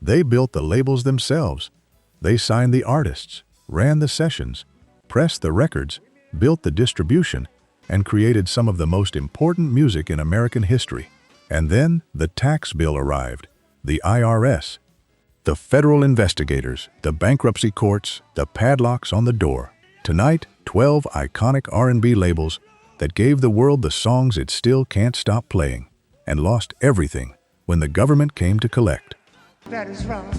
They built the labels themselves. They signed the artists, ran the sessions, pressed the records, built the distribution, and created some of the most important music in American history. And then the tax bill arrived, the IRS, the federal investigators, the bankruptcy courts, the padlocks on the door. Tonight, 12 iconic R&B labels that gave the world the songs it still can't stop playing, and lost everything when the government came to collect. That is wrong.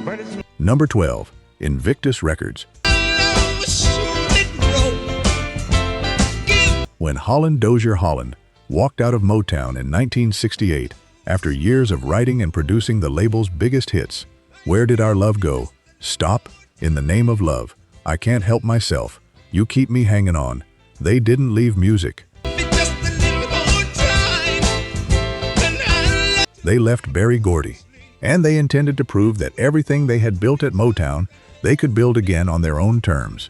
But it's Number 12, Invictus Records. When Holland Dozier Holland walked out of Motown in 1968, after years of writing and producing the label's biggest hits, Where Did Our Love Go?, Stop, In the Name of Love, I Can't Help Myself, You Keep Me Hanging On, they didn't leave music. They left Berry Gordy, and they intended to prove that everything they had built at Motown, they could build again on their own terms.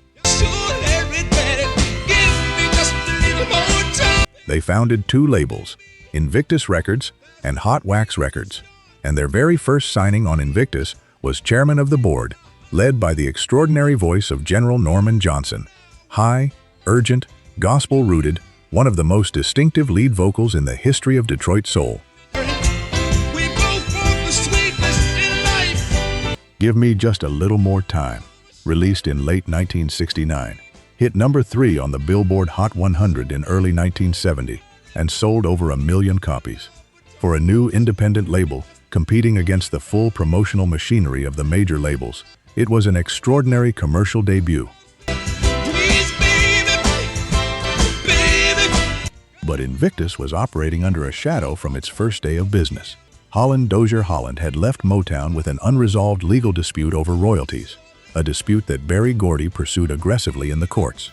They founded two labels, Invictus Records and Hot Wax Records, and their very first signing on Invictus was chairman of the board, led by the extraordinary voice of General Norman Johnson. High, urgent, gospel-rooted, one of the most distinctive lead vocals in the history of Detroit soul. Give Me Just a Little More Time, released in late 1969, hit number 3 on the Billboard Hot 100 in early 1970, and sold over 1 million copies. For a new independent label, competing against the full promotional machinery of the major labels, it was an extraordinary commercial debut. But Invictus was operating under a shadow from its first day of business. Holland Dozier Holland had left Motown with an unresolved legal dispute over royalties, a dispute that Berry Gordy pursued aggressively in the courts.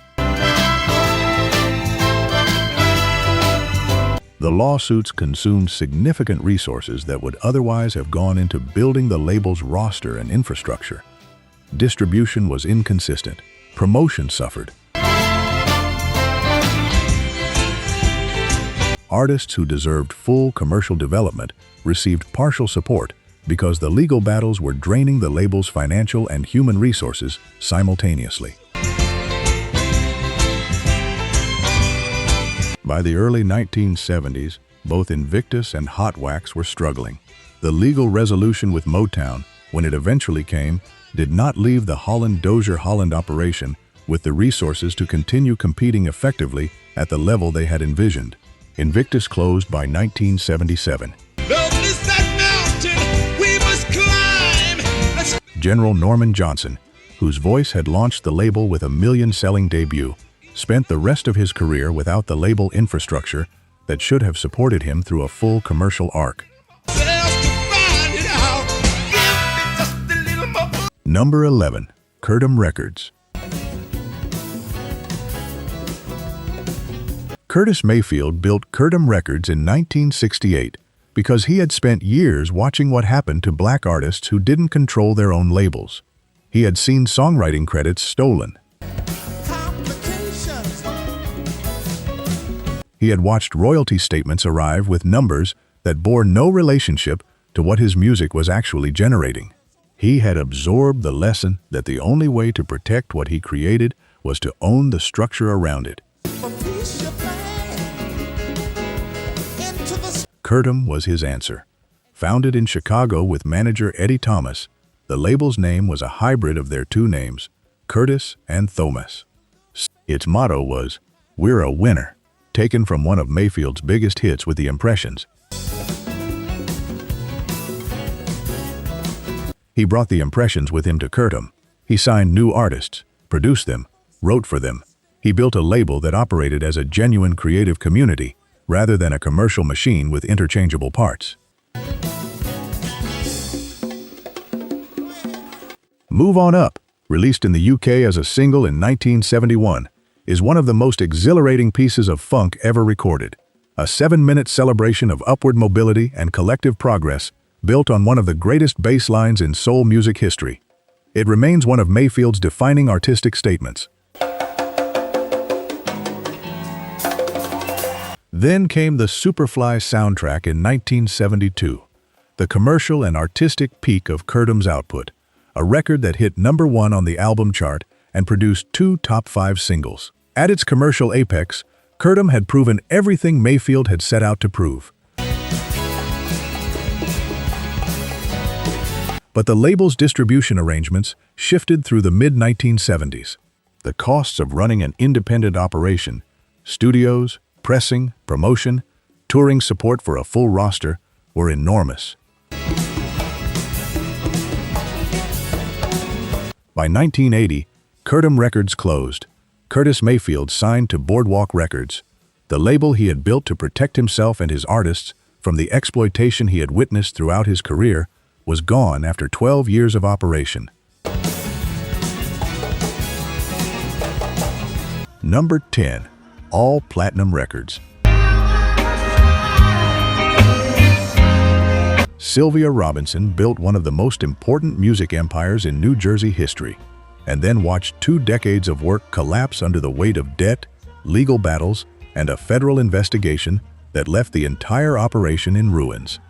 The lawsuits consumed significant resources that would otherwise have gone into building the label's roster and infrastructure. Distribution was inconsistent. Promotion suffered. Artists who deserved full commercial development received partial support because the legal battles were draining the label's financial and human resources simultaneously. By the early 1970s, both Invictus and Hot Wax were struggling. The legal resolution with Motown, when it eventually came, did not leave the Holland Dozier Holland operation with the resources to continue competing effectively at the level they had envisioned. Invictus closed by 1977. General Norman Johnson, whose voice had launched the label with a million-selling debut, spent the rest of his career without the label infrastructure that should have supported him through a full commercial arc. Number 11, Curtom Records. Curtis Mayfield built Curtom Records in 1968 because he had spent years watching what happened to black artists who didn't control their own labels. He had seen songwriting credits stolen. He had watched royalty statements arrive with numbers that bore no relationship to what his music was actually generating. He had absorbed the lesson that the only way to protect what he created was to own the structure around it. Curtom was his answer. Founded in Chicago with manager Eddie Thomas, the label's name was a hybrid of their two names, Curtis and Thomas. Its motto was, "We're a winner," taken from one of Mayfield's biggest hits with the Impressions. He brought the Impressions with him to Curtom. He signed new artists, produced them, wrote for them. He built a label that operated as a genuine creative community, rather than a commercial machine with interchangeable parts. Move On Up, released in the UK as a single in 1971, is one of the most exhilarating pieces of funk ever recorded. A 7-minute celebration of upward mobility and collective progress, built on one of the greatest bass lines in soul music history. It remains one of Mayfield's defining artistic statements. Then came the Superfly soundtrack in 1972, the commercial and artistic peak of Curdom's output, a record that hit #1 on the album chart and produced 2 top 5 singles. At its commercial apex, Curdom had proven everything Mayfield had set out to prove. But the label's distribution arrangements shifted through the mid-1970s. The costs of running an independent operation, studios, pressing, promotion, touring support for a full roster, were enormous. By 1980, Curdom Records closed. Curtis Mayfield signed to Boardwalk Records, the label he had built to protect himself and his artists from the exploitation he had witnessed throughout his career, was gone after 12 years of operation. Number 10. All Platinum Records. Sylvia Robinson built one of the most important music empires in New Jersey history, and then watched 2 decades of work collapse under the weight of debt, legal battles, and a federal investigation that left the entire operation in ruins.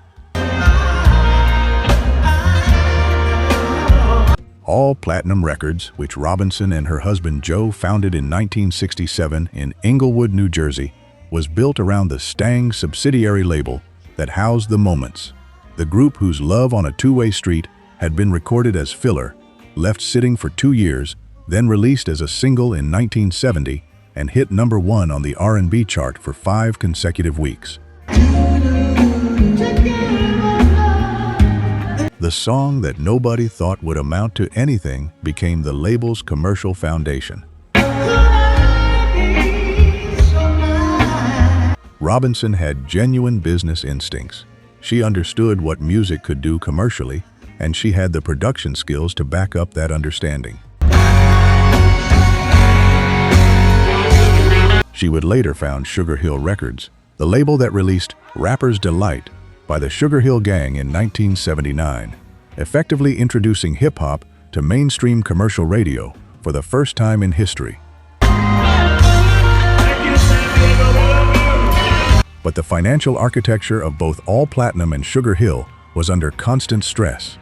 All Platinum Records, which Robinson and her husband Joe founded in 1967 in Englewood, New Jersey, was built around the Stang subsidiary label that housed The Moments, the group whose Love on a Two-Way Street had been recorded as filler, left sitting for 2 years, then released as a single in 1970 and hit #1 on the R&B chart for 5 consecutive weeks. The song that nobody thought would amount to anything became the label's commercial foundation. Robinson had genuine business instincts. She understood what music could do commercially, and she had the production skills to back up that understanding. She would later found Sugar Hill Records, the label that released Rapper's Delight by the Sugar Hill Gang in 1979, effectively introducing hip-hop to mainstream commercial radio for the first time in history. But the financial architecture of both All Platinum and Sugar Hill was under constant stress.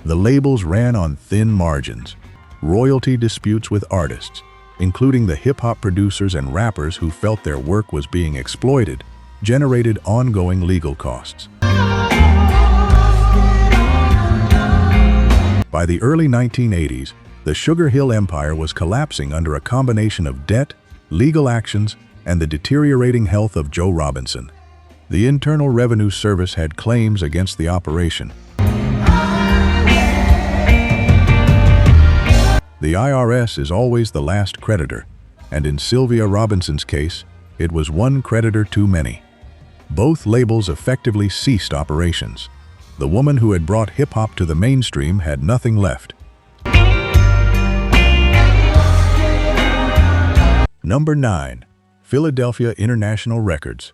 The labels ran on thin margins. Royalty disputes with artists, including the hip-hop producers and rappers who felt their work was being exploited, generated ongoing legal costs. By the early 1980s, the Sugar Hill empire was collapsing under a combination of debt, legal actions, and the deteriorating health of Joe Robinson. The Internal Revenue Service had claims against the operation. The IRS is always the last creditor, and in Sylvia Robinson's case, it was one creditor too many. Both labels effectively ceased operations. The woman who had brought hip-hop to the mainstream had nothing left. Number 9. Philadelphia International Records.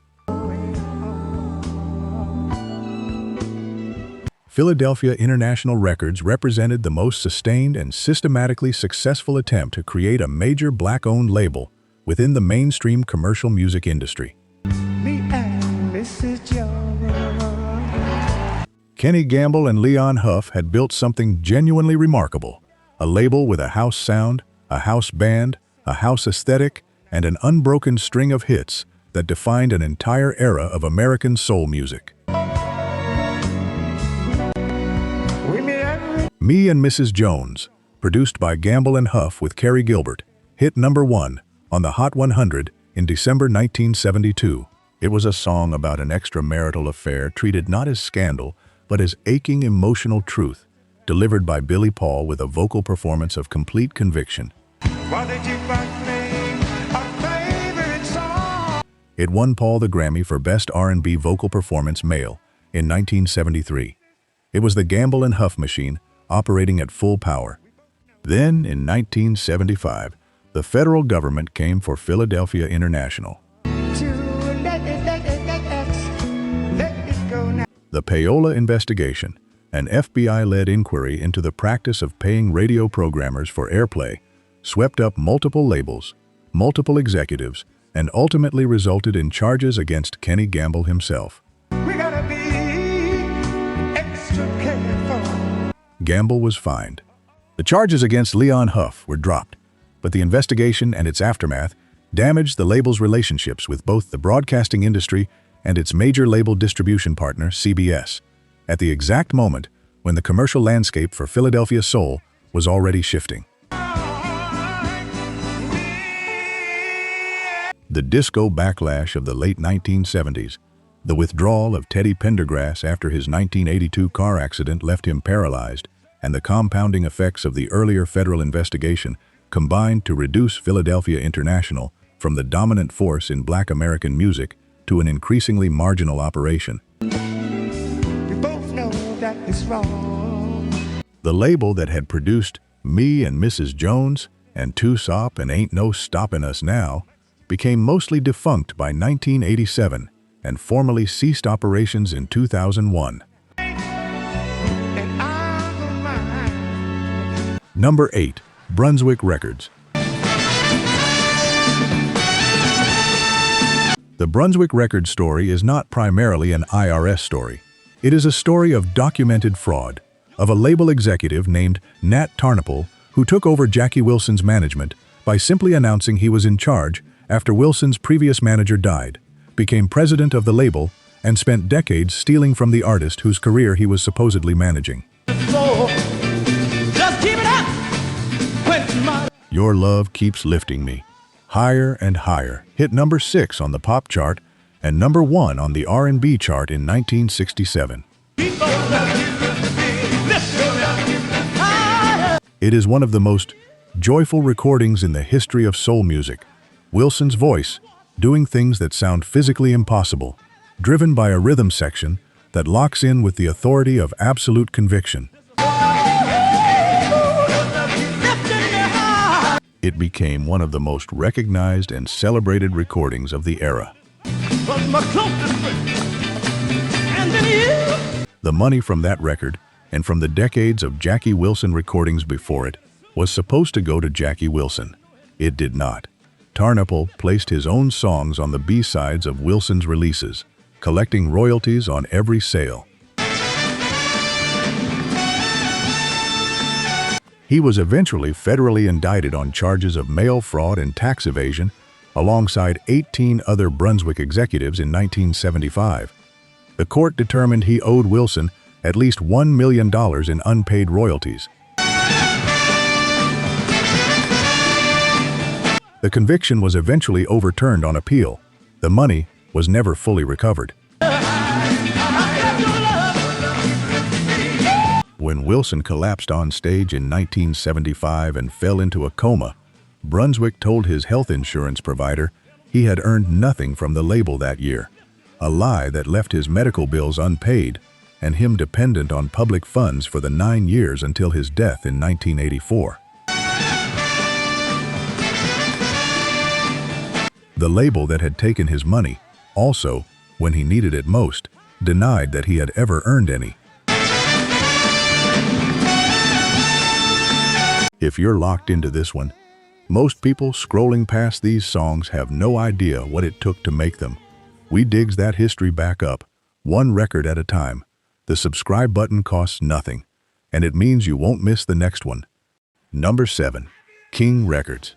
Philadelphia International Records represented the most sustained and systematically successful attempt to create a major black-owned label within the mainstream commercial music industry. Me and Mrs. Jones. Kenny Gamble and Leon Huff had built something genuinely remarkable, a label with a house sound, a house band, a house aesthetic, and an unbroken string of hits that defined an entire era of American soul music. Me and Mrs. Jones, produced by Gamble and Huff with Carrie Gilbert, hit #1 on the Hot 100 in December 1972. It was a song about an extramarital affair treated not as scandal, but as aching emotional truth, delivered by Billy Paul with a vocal performance of complete conviction. It won Paul the Grammy for Best R&B Vocal Performance Male in 1973. It was the Gamble and Huff machine operating at full power. Then, in 1975, the federal government came for Philadelphia International. The Payola investigation, an FBI-led inquiry into the practice of paying radio programmers for airplay, swept up multiple labels, multiple executives, and ultimately resulted in charges against Kenny Gamble himself. Gamble was fined. The charges against Leon Huff were dropped, but the investigation and its aftermath damaged the label's relationships with both the broadcasting industry and its major label distribution partner, CBS, at the exact moment when the commercial landscape for Philadelphia soul was already shifting. The disco backlash of the late 1970s, the withdrawal of Teddy Pendergrass after his 1982 car accident left him paralyzed, and the compounding effects of the earlier federal investigation combined to reduce Philadelphia International from the dominant force in Black American music to an increasingly marginal operation. We both know that it's wrong. The label that had produced Me and Mrs. Jones and Two Sop and Ain't No Stoppin' Us Now became mostly defunct by 1987 and formally ceased operations in 2001. Number 8. Brunswick Records. The Brunswick Records story is not primarily an IRS story. It is a story of documented fraud, of a label executive named Nat Tarnopol who took over Jackie Wilson's management by simply announcing he was in charge after Wilson's previous manager died, became president of the label, and spent decades stealing from the artist whose career he was supposedly managing. Just keep it up. Your Love Keeps Lifting Me. Higher and Higher hit number 6 on the pop chart and number 1 on the R&B chart in 1967. It is one of the most joyful recordings in the history of soul music. Wilson's voice, doing things that sound physically impossible, driven by a rhythm section that locks in with the authority of absolute conviction. It became one of the most recognized and celebrated recordings of the era. The money from that record, and from the decades of Jackie Wilson recordings before it, was supposed to go to Jackie Wilson. It did not. Tarnopol placed his own songs on the B-sides of Wilson's releases, collecting royalties on every sale. He was eventually federally indicted on charges of mail fraud and tax evasion, alongside 18 other Brunswick executives in 1975. The court determined he owed Wilson at least $1 million in unpaid royalties. The conviction was eventually overturned on appeal. The money was never fully recovered. When Wilson collapsed on stage in 1975 and fell into a coma, Brunswick told his health insurance provider he had earned nothing from the label that year, a lie that left his medical bills unpaid and him dependent on public funds for the 9 years until his death in 1984. The label that had taken his money also, when he needed it most, denied that he had ever earned any. If you're locked into this one, most people scrolling past these songs have no idea what it took to make them. We digs that history back up, one record at a time. The subscribe button costs nothing, and it means you won't miss the next one. Number 7. King Records.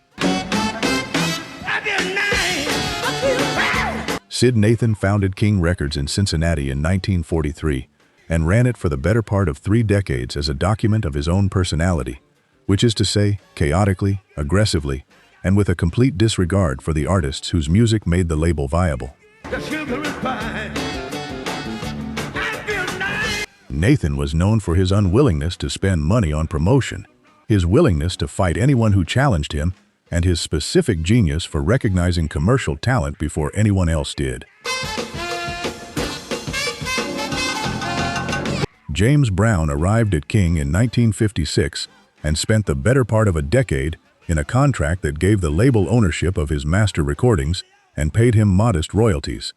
Sid Nathan founded King Records in Cincinnati in 1943 and ran it for the better part of 3 decades as a document of his own personality, which is to say, chaotically, aggressively, and with a complete disregard for the artists whose music made the label viable. Nathan was known for his unwillingness to spend money on promotion, his willingness to fight anyone who challenged him, and his specific genius for recognizing commercial talent before anyone else did. James Brown arrived at King in 1956 and spent the better part of a decade in a contract that gave the label ownership of his master recordings and paid him modest royalties.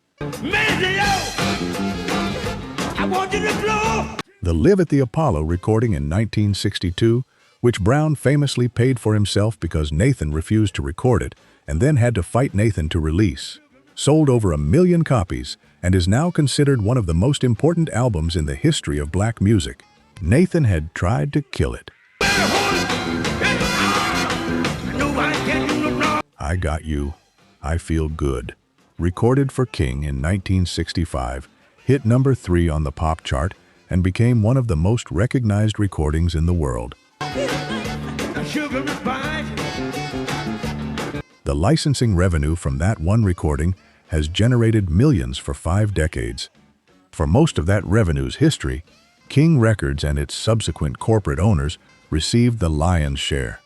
The Live at the Apollo recording in 1962, which Brown famously paid for himself because Nathan refused to record it and then had to fight Nathan to release, sold over 1 million copies and is now considered one of the most important albums in the history of black music. Nathan had tried to kill it. I Got You, I Feel Good, recorded for King in 1965, hit number 3 on the pop chart and became one of the most recognized recordings in the world. The licensing revenue from that one recording has generated millions for 5 decades. For most of that revenue's history, King Records and its subsequent corporate owners received the lion's share.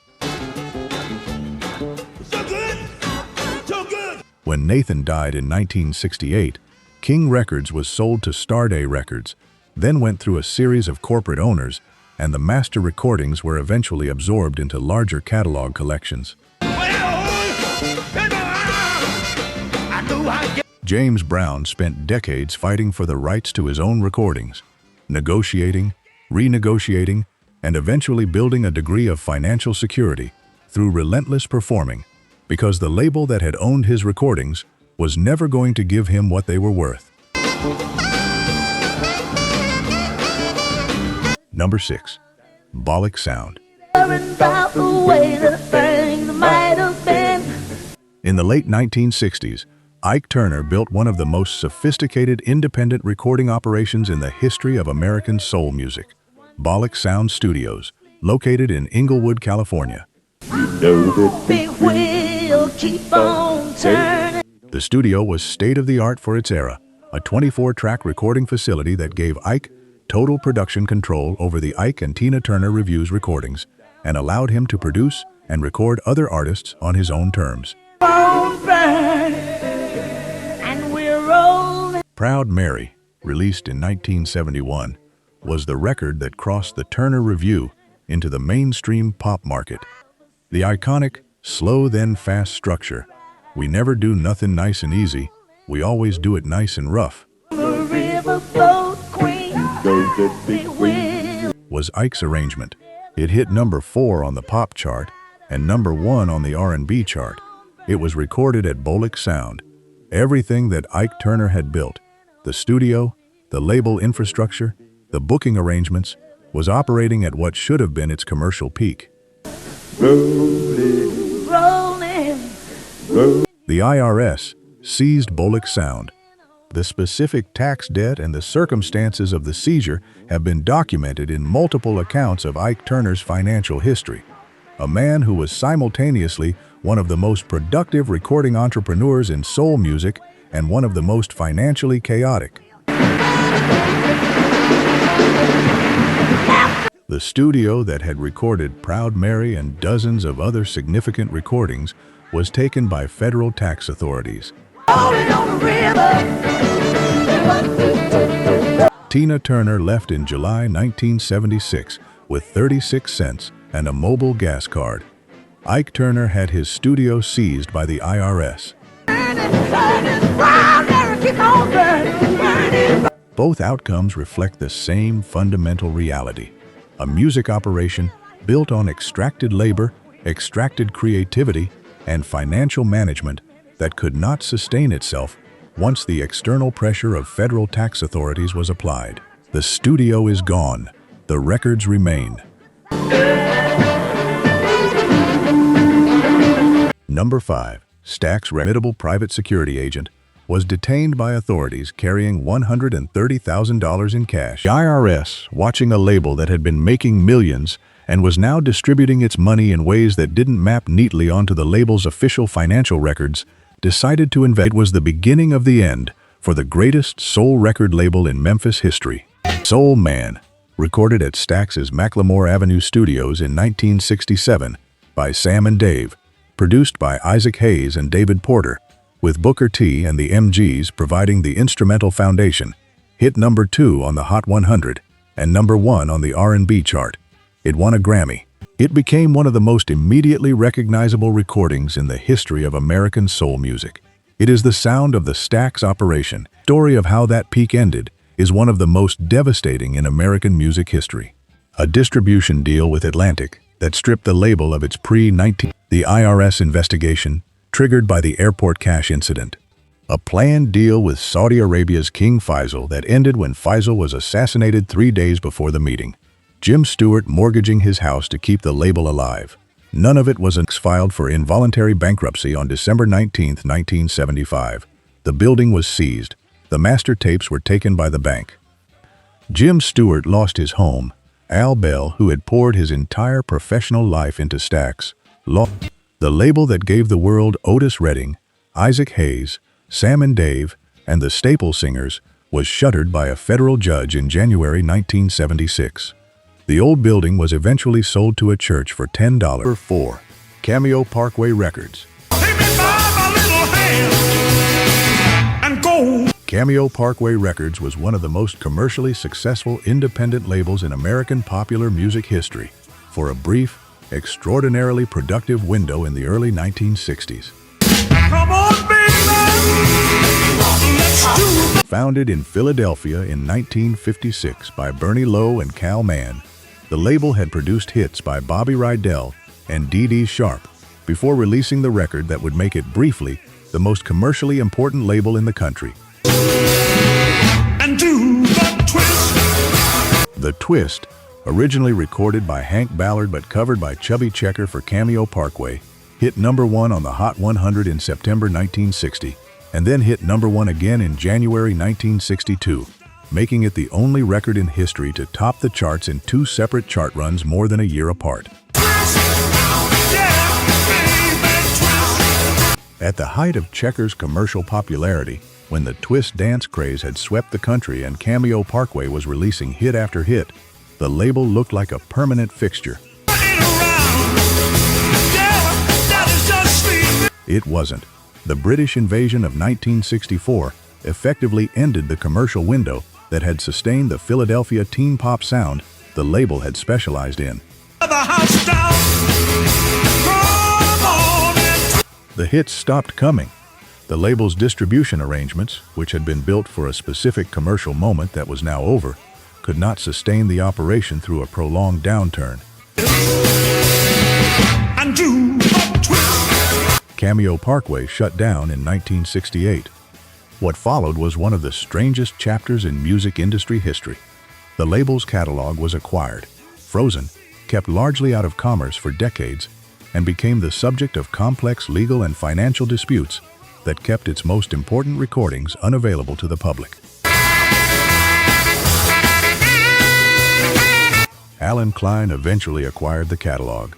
When Nathan died in 1968, King Records was sold to Starday Records, then went through a series of corporate owners, and the master recordings were eventually absorbed into larger catalog collections. James Brown spent decades fighting for the rights to his own recordings, negotiating, renegotiating, and eventually building a degree of financial security through relentless performing, because the label that had owned his recordings was never going to give him what they were worth. Number 6. Bollock Sound. In the late 1960s, Ike Turner built one of the most sophisticated independent recording operations in the history of American soul music, Bollock Sound Studios, located in Inglewood, California. The studio was state-of-the-art for its era, a 24-track recording facility that gave Ike total production control over the Ike and Tina Turner Reviews recordings and allowed him to produce and record other artists on his own terms. Proud Mary, released in 1971, was the record that crossed the Turner Review into the mainstream pop market. The iconic slow then fast structure, "We never do nothing nice and easy, we always do it nice and rough," was Ike's arrangement. It hit number 4 on the pop chart and number 1 on the R&B chart. It was recorded at Bollock Sound. Everything that Ike Turner had built, the studio, the label infrastructure, the booking arrangements, was operating at what should have been its commercial peak. The IRS seized Bollock Sound. The specific tax debt and the circumstances of the seizure have been documented in multiple accounts of Ike Turner's financial history, a man who was simultaneously one of the most productive recording entrepreneurs in soul music and one of the most financially chaotic. The studio that had recorded Proud Mary and dozens of other significant recordings was taken by federal tax authorities. Tina Turner left in July 1976 with 36 cents and a mobile gas card. Ike Turner had his studio seized by the IRS. Both outcomes reflect the same fundamental reality: a music operation built on extracted labor, extracted creativity, and financial management that could not sustain itself once the external pressure of federal tax authorities was applied. The studio is gone. The records remain. Number 5. Stax Records, private security agent, was detained by authorities carrying $130,000 in cash. The IRS, watching a label that had been making millions and was now distributing its money in ways that didn't map neatly onto the label's official financial records, decided to invade. It was the beginning of the end for the greatest soul record label in Memphis history. Soul Man, recorded at Stax's Macklemore Avenue Studios in 1967 by Sam and Dave, produced by Isaac Hayes and David Porter, with Booker T and the MGs providing the instrumental foundation, hit number 2 on the Hot 100 and number 1 on the R&B chart. It won a Grammy. It became one of the most immediately recognizable recordings in the history of American soul music. It is the sound of the Stax operation. The story of how that peak ended is one of the most devastating in American music history. A distribution deal with Atlantic that stripped the label of its pre-19... The IRS investigation, triggered by the airport cash incident. A planned deal with Saudi Arabia's King Faisal that ended when Faisal was assassinated 3 days before the meeting. Jim Stewart mortgaging his house to keep the label alive. None of it was filed for involuntary bankruptcy on December 19, 1975. The building was seized. The master tapes were taken by the bank. Jim Stewart lost his home. Al Bell, who had poured his entire professional life into Stax, lost the label that gave the world Otis Redding, Isaac Hayes, Sam and Dave, and the Staple Singers, was shuttered by a federal judge in January 1976. The old building was eventually sold to a church for $10. Number 4. Cameo Parkway Records. Cameo Parkway Records was one of the most commercially successful independent labels in American popular music history for a brief, extraordinarily productive window in the early 1960s. Come on, baby! Founded in Philadelphia in 1956 by Bernie Lowe and Cal Mann, the label had produced hits by Bobby Rydell and Dee Dee Sharp before releasing the record that would make it briefly the most commercially important label in the country. And do the twist. The Twist, originally recorded by Hank Ballard but covered by Chubby Checker for Cameo Parkway, hit number 1 on the Hot 100 in September 1960, and then hit number 1 again in January 1962, making it the only record in history to top the charts in 2 separate chart runs more than a year apart. At the height of Checker's commercial popularity, when the twist dance craze had swept the country and Cameo Parkway was releasing hit after hit, the label looked like a permanent fixture. It wasn't. The British invasion of 1964 effectively ended the commercial window that had sustained the Philadelphia teen pop sound the label had specialized in. The hits stopped coming. The label's distribution arrangements, which had been built for a specific commercial moment that was now over, could not sustain the operation through a prolonged downturn. Cameo Parkway shut down in 1968. What followed was one of the strangest chapters in music industry history. The label's catalog was acquired, frozen, kept largely out of commerce for decades, and became the subject of complex legal and financial disputes that kept its most important recordings unavailable to the public. Alan Klein eventually acquired the catalog,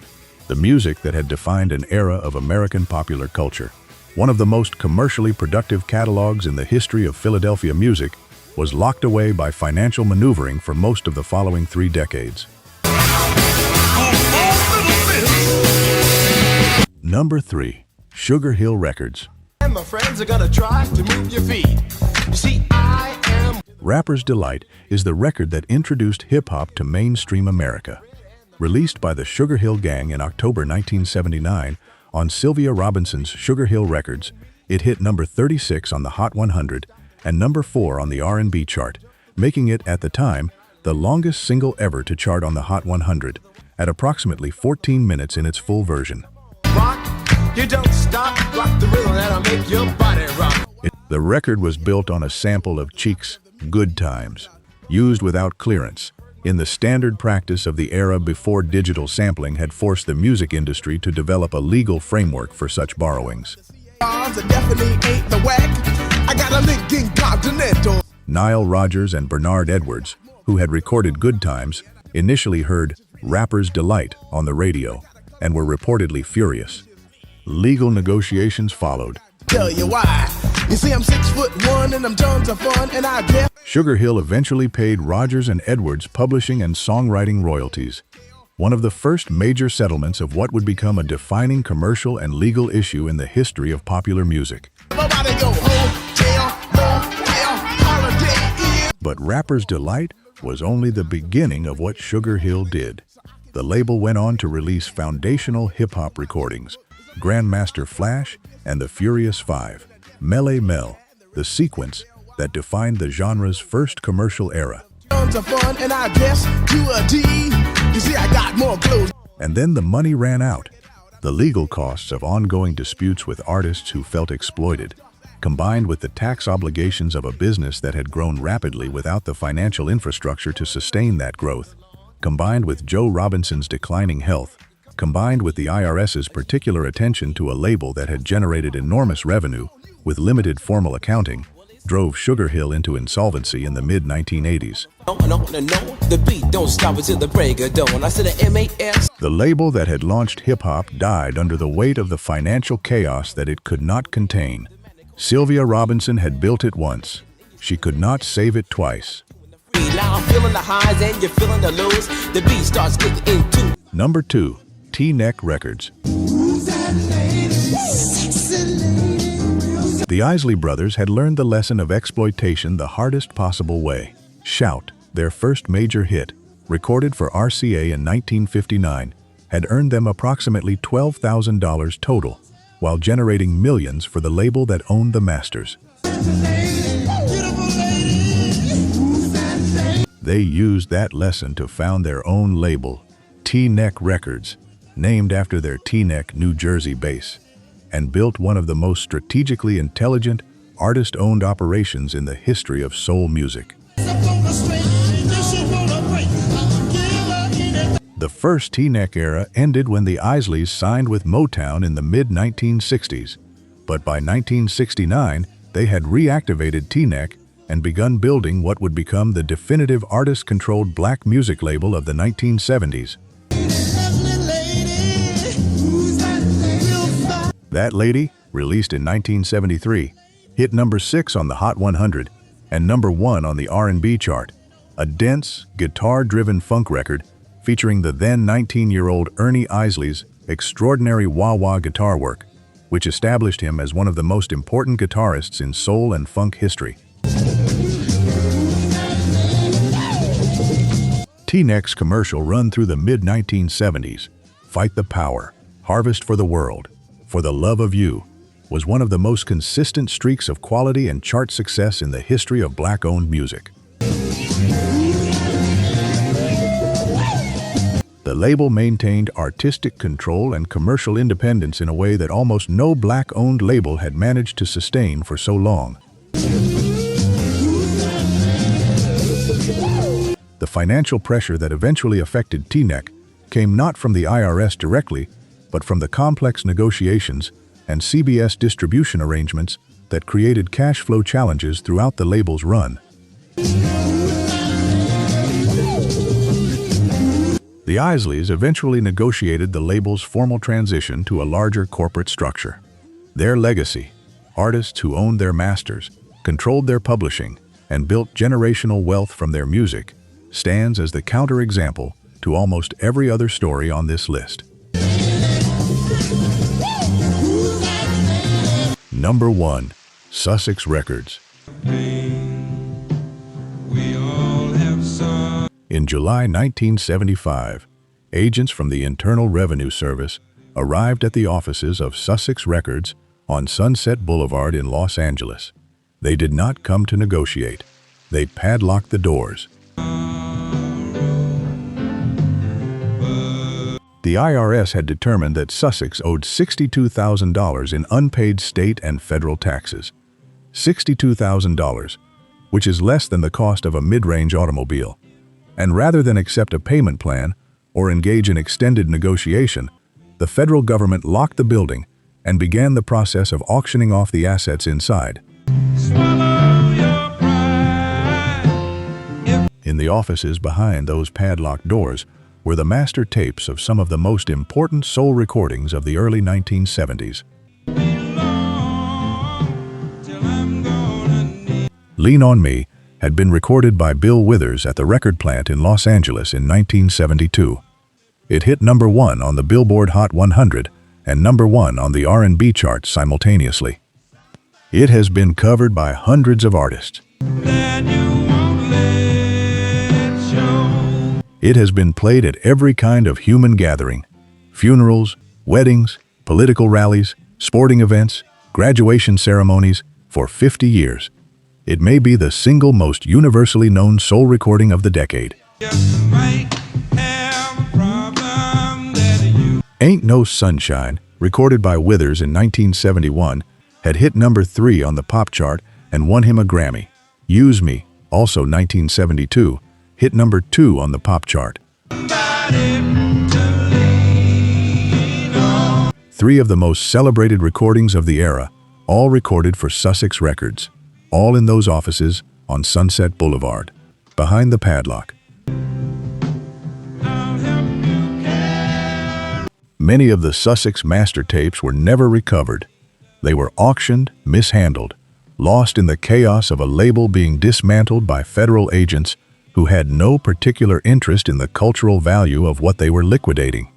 the music that had defined an era of American popular culture. One of the most commercially productive catalogs in the history of Philadelphia music was locked away by financial maneuvering for most of the following 3 decades. Number 3. Sugar Hill Records. And my friends are gonna try to move your feet. You see, I am... Rapper's Delight is the record that introduced hip-hop to mainstream America. Released by the Sugar Hill Gang in October 1979 on Sylvia Robinson's Sugar Hill Records, it hit number 36 on the Hot 100 and number 4 on the R&B chart, making it, at the time, the longest single ever to chart on the Hot 100, at approximately 14 minutes in its full version. Rock, you don't stop, rock the rhythm that'll make your body rock. The record was built on a sample of Cheek's Good Times, used without clearance, in the standard practice of the era before digital sampling had forced the music industry to develop a legal framework for such borrowings. Nile Rodgers and Bernard Edwards, who had recorded Good Times, initially heard Rapper's Delight on the radio and were reportedly furious. Legal negotiations followed. Tell you why. You see, I'm 6'1" and I'm tons of fun, and I guess Sugar Hill eventually paid Rodgers and Edwards publishing and songwriting royalties, one of the first major settlements of what would become a defining commercial and legal issue in the history of popular music. But Rapper's Delight was only the beginning of what Sugar Hill did. The label went on to release foundational hip-hop recordings, Grandmaster Flash and the Furious Five, Melle Mel, the sequence that defined the genre's first commercial era. And then the money ran out. The legal costs of ongoing disputes with artists who felt exploited, combined with the tax obligations of a business that had grown rapidly without the financial infrastructure to sustain that growth, combined with Joe Robinson's declining health, combined with the IRS's particular attention to a label that had generated enormous revenue with limited formal accounting, drove Sugar Hill into insolvency in the mid-1980s. The label that had launched hip-hop died under the weight of the financial chaos that it could not contain. Sylvia Robinson had built it once. She could not save it twice. Number 2. T-Neck Records. The Isley Brothers had learned the lesson of exploitation the hardest possible way. Shout, their first major hit, recorded for RCA in 1959, had earned them approximately $12,000 total, while generating millions for the label that owned the masters. They used that lesson to found their own label, T-Neck Records, named after their Teaneck, New Jersey base, and built one of the most strategically intelligent, artist-owned operations in the history of soul music. The first T-Neck era ended when the Isleys signed with Motown in the mid-1960s, but by 1969 they had reactivated T-Neck and begun building what would become the definitive artist-controlled black music label of the 1970s. That Lady, released in 1973, hit number 6 on the Hot 100 and number 1 on the R&B chart, a dense, guitar-driven funk record featuring the then 19-year-old Ernie Isley's extraordinary wah-wah guitar work, which established him as one of the most important guitarists in soul and funk history. T-Neck's commercial run through the mid-1970s, Fight the Power, Harvest for the World, For the Love of You, was one of the most consistent streaks of quality and chart success in the history of black-owned music. The label maintained artistic control and commercial independence in a way that almost no black-owned label had managed to sustain for so long. The financial pressure that eventually affected T-Neck came not from the IRS directly, but from the complex negotiations and CBS distribution arrangements that created cash flow challenges throughout the label's run. The Isleys eventually negotiated the label's formal transition to a larger corporate structure. Their legacy, artists who owned their masters, controlled their publishing, and built generational wealth from their music, stands as the counterexample to almost every other story on this list. Number 1. Sussex Records. In July 1975, agents from the Internal Revenue Service arrived at the offices of Sussex Records on Sunset Boulevard in Los Angeles. They did not come to negotiate. They padlocked the doors. The IRS had determined that Sussex owed $62,000 in unpaid state and federal taxes. $62,000, which is less than the cost of a mid-range automobile. And rather than accept a payment plan or engage in extended negotiation, the federal government locked the building and began the process of auctioning off the assets inside. In the offices behind those padlocked doors were the master tapes of some of the most important soul recordings of the early 1970s. Lean on Me had been recorded by Bill Withers at the record plant in Los Angeles in 1972. It hit number 1 on the Billboard Hot 100 and number 1 on the R&B chart simultaneously. It has been covered by hundreds of artists. It has been played at every kind of human gathering, funerals, weddings, political rallies, sporting events, graduation ceremonies, for 50 years. It may be the single most universally known soul recording of the decade. Ain't No Sunshine, recorded by Withers in 1971, had hit number 3 on the pop chart and won him a Grammy. Use Me, also 1972, hit number 2 on the pop chart. Three of the most celebrated recordings of the era, all recorded for Sussex Records, all in those offices on Sunset Boulevard, behind the padlock. Many of the Sussex master tapes were never recovered. They were auctioned, mishandled, lost in the chaos of a label being dismantled by federal agents who had no particular interest in the cultural value of what they were liquidating.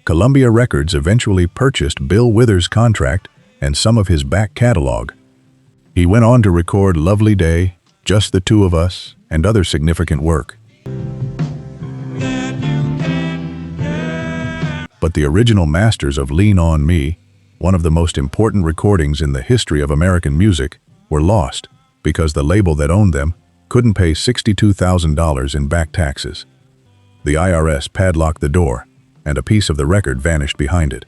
Columbia Records eventually purchased Bill Withers' contract and some of his back catalog. He went on to record Lovely Day, Just the Two of Us, and other significant work. But the original masters of Lean On Me, one of the most important recordings in the history of American music, were lost because the label that owned them couldn't pay $62,000 in back taxes. The IRS padlocked the door, and a piece of the record vanished behind it.